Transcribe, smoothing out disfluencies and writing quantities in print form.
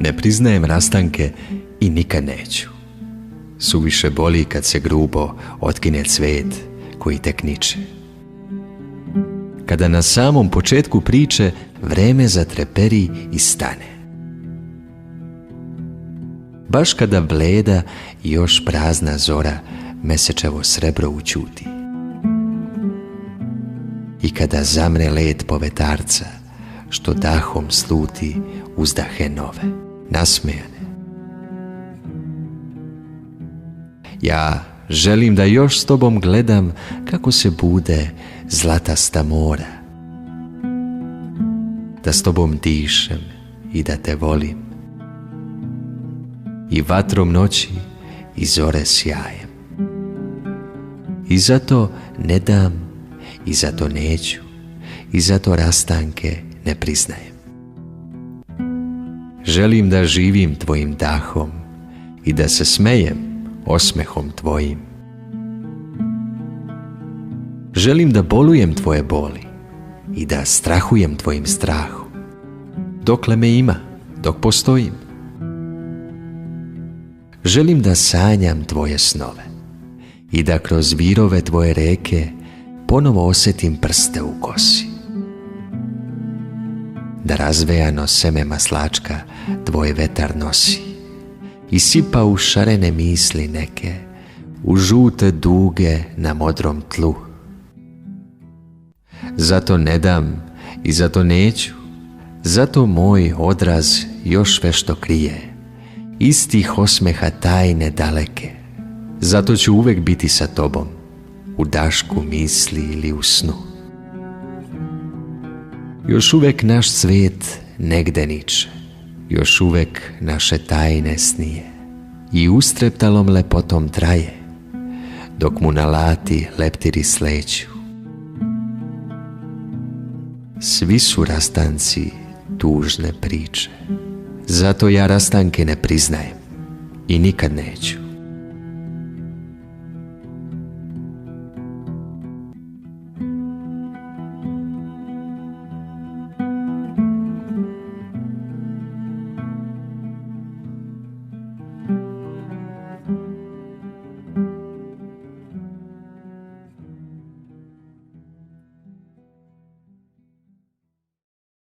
Ne priznajem rastanke i nikad neću. Suviše boli kad se grubo otkine cvet koji tek niče. Kada na samom početku priče vreme zatreperi i stane. Baš kada bleda i još prazna zora mesečevo srebro ućuti. I kada zamre led povetarca, što dahom sluti uzdahe nove, nasmejane. Ja želim da još s tobom gledam kako se bude zlatasta mora. Da s tobom dišem i da te volim. I vatrom noći i zore sjajem. I zato ne dam, i zato neću, i zato rastanke ne priznajem. Želim da živim tvojim dahom i da se smejem osmehom tvojim. Želim da bolujem tvoje boli i da strahujem tvojim strahom. Dokle me ima, dok postojim. Želim da sanjam tvoje snove i da kroz virove tvoje reke ponovo osjetim prste u kosi. Da razvejano seme maslačka tvoj vetar nosi i sipa u šarene misli neke, u žute duge na modrom tlu. Zato ne dam i zato neću, zato moj odraz još vešto krije, istih osmeha tajne daleke. Zato ću uvek biti sa tobom, u dašku misli ili u snu. Još uvek naš cvet negde niče, još uvek naše tajne snije i ustreptalom lepotom traje, dok mu na lati leptiri sleću. Svi su rastanci tužne priče, zato ja rastanke ne priznajem i nikad neću.